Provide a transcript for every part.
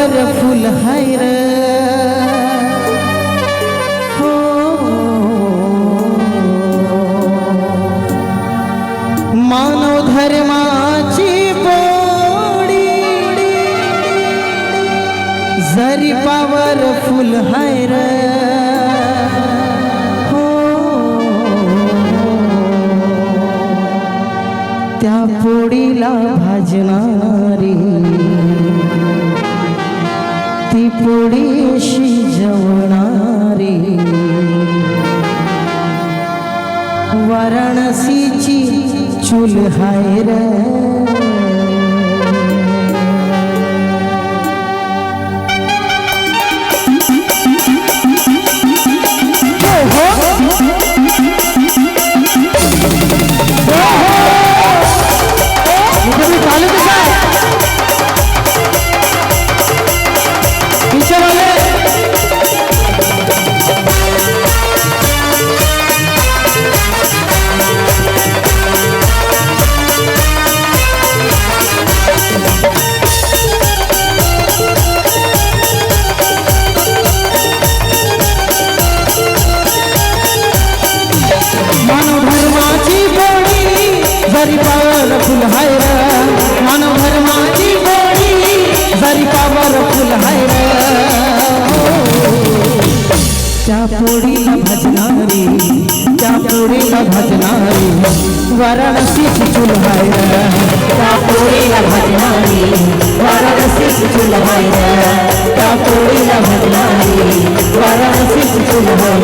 Power फुल हाय र हो मानव धर्माची पोळी जरी पावर फुल हाय र हो त्या पोळीला भाजणारी ती पोळीशी जेवणारी वाराणसीची चूल हाय र जरी पावर फुल हाय र मानव धर्माची पोळी जरी पावर फुल हाय र त्या पोळीला भजनारी त्या पोळीला भजनारी वाराणसीची चूल हाय र त्या पोळीला भजनारी वाराणसीची चूल हाय र त्या पोळीला भजनारी वाराणसीची चूल हाय र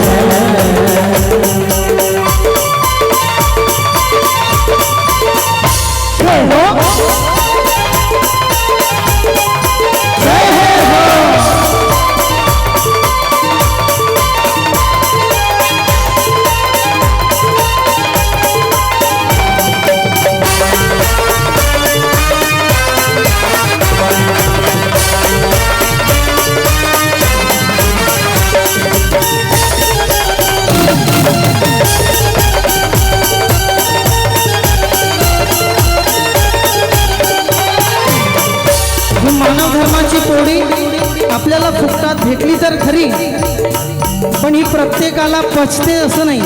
मानव धर्माची पोळी आपल्याला फुकटात भेटली तर खरी, पण ही प्रत्येकाला पचते असं नाही.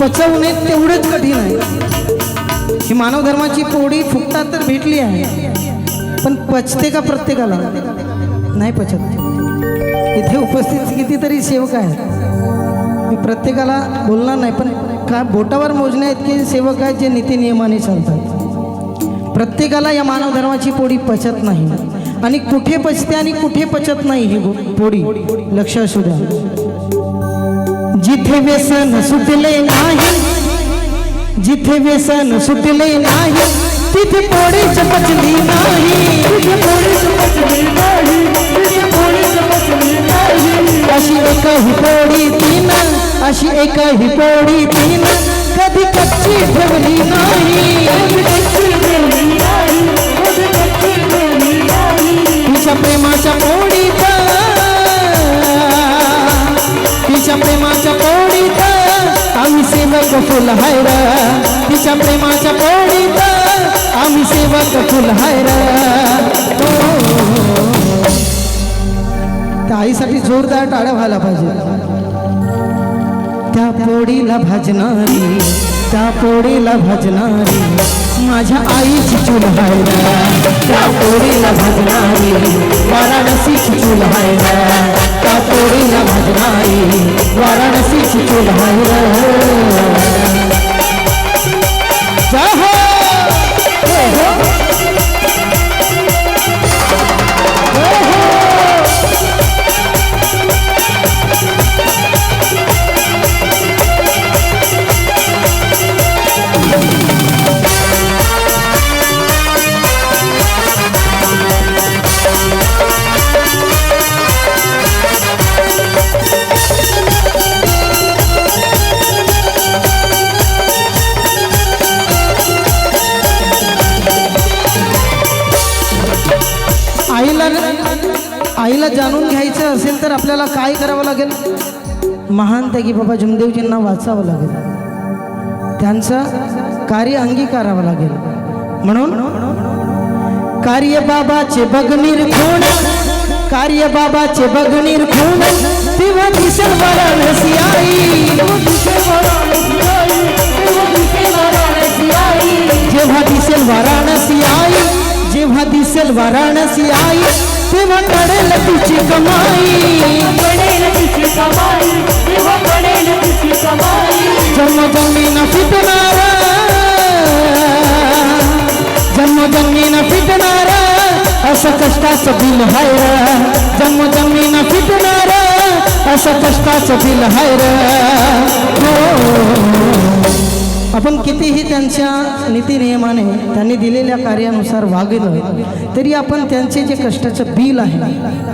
पचवणे तेवढेच कठीण आहे. ही मानव धर्माची पोळी फुकटात तर भेटली आहे, पण पचते का प्रत्येकाला? नाही पचत. इथे उपस्थित कितीतरी सेवक आहेत, मी प्रत्येकाला बोलणार नाही, पण का बोटावर मोजण्या इतके सेवक आहेत जे नीती नियमाने चालतात. प्रत्येकाला या मानव धर्माची पोळी पचत नाही, आणि कुठे पचते आणि कुठे पचत नाही ही पोळी लक्ष असू द्या. जिथे व्यसन सुटले नाही, जिथे व्यसन सुटले नाही, तिथे पोळी पचली नाही, तिथे पोळी पचली नाही, तिथे पोळी पचली नाही. अशी एकही पोळी तीन, अशी एकही पोळी तीन कधी कच्ची ठेवली नाही. तिच्या प्रेमाच्या पोळीत, तिच्या प्रेमाच्या पोळीत आम्ही सेवक फुल हाय र. तिच्या प्रेमाच्या पोळीत आम्ही सेवक फुल हाय र. त्या आईसाठी जोरदार टाळ्या व्हायला पाहिजे. त्या पोळीला भाजणारी, त्या पोळीला भाजणारी माझ्या आईची चूल हाय र. त्या पोळीला भाजणारी वाराणसीची चूल हाय र. त्या पोळीला भाजणारी वाराणसीची चूल हाय र. जय हो. आईला जाणून घ्यायचं असेल तर आपल्याला काय करावं लागेल? महान त्यागी बाबा जमदेवजींना वाचावं लागेल, त्यांचं कार्य अंगीकारावं लागेल. म्हणून कार्य बाबाचे बघ निर्खुण, कार्य बाबाचे बघ निर्खुण, तेव्हा दिसेल वाराणसी आई, जेव्हा दिसेल वाराणसी आई, जेव्हा दिसेल वाराणसी आई, तेव्हा कळेल तिची कमाई, पडेल तिची कमाई, तेव्हा पडेल तिची कमाई. जन्मोजन्मी न फिटणारा, जन्मोजन्मी न फिटणारा असं कष्टाचं बिल हाय रे, जन्मोजन्मी न फिटणारा असं कष्टाचं बिल हाय रे. आपण कितीही त्यांच्या नीतिनियमाने त्यांनी दिलेल्या कार्यानुसार वागलं तरी आपण त्यांचे जे कष्टाचं बिल आहे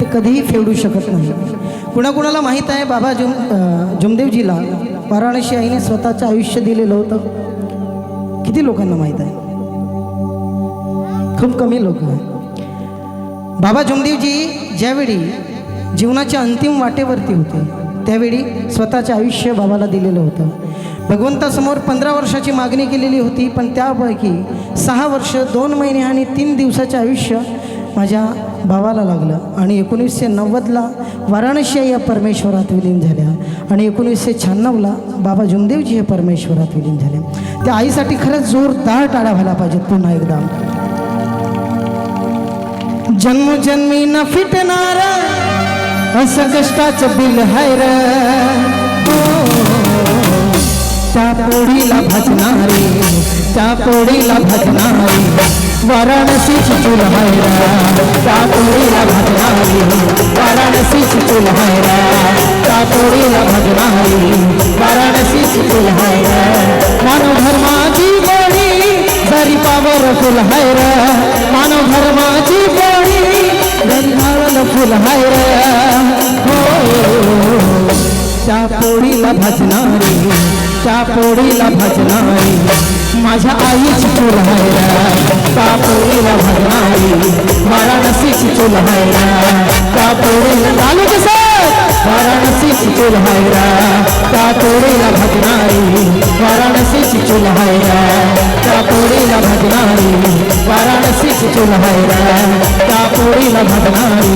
ते कधीही फेडू शकत नाही. कुणाकुणाला माहीत आहे बाबा जुमदेवजीला वाराणसी आईने स्वतःचं आयुष्य दिलेलं होतं? किती लोकांना माहीत आहे? खूप कमी लोक. बाबा जुमदेवजी ज्यावेळी जीवनाच्या अंतिम वाटेवरती होते त्यावेळी स्वतःचे आयुष्य बाबाला दिलेलं होतं. भगवंतासमोर 15 वर्षाची मागणी केलेली होती, पण त्यापैकी 6 वर्ष 2 महिने आणि 3 दिवसाचे आयुष्य माझ्या भावाला लागलं आणि 1990ला वाराणसी या परमेश्वरात विलीन झाल्या आणि 1996ला बाबा जुमदेवजी हे परमेश्वरात विलीन झाले. त्या आईसाठी खरंच जोरदार टाळ्या व्हायला पाहिजेत पुन्हा एकदा. जन्मोजन्मी न फिटणारा असं कष्टाचं बिल हाय रे, त्या पोळीला भजणारी, त्या पोळीला भजणारी वाराणसीची चूल हाय रे, त्या पोळीला भजणारी वाराणसीची चूल हाय रे, त्या पोळीला भजणारी वाराणसीची चूल हाय रे. मानव धर्माची पोळी जरी पावर फुल हाय रे, मानव धर्माची पोळी जरी भावल फुल हाय रे. त्या पोळीला भजणारी, त्या पोळीला भजणारी माझ्या आईची चूल हाय रे, त्या पोळीला भजणारी वाराणसीची चूल हाय रे, त्या पोळीला चालू कसं वाराणसीची चूल हाय रे, त्या पोळीला भजणारी वाराणसीची चूल हाय रे, त्या पोळीला भजणारी वाराणसीची चूल हाय रे, त्या पोळीला भजणारी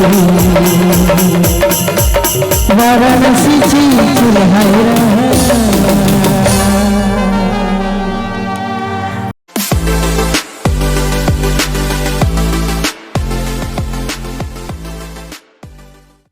वाराणसीची चूल हाय रे.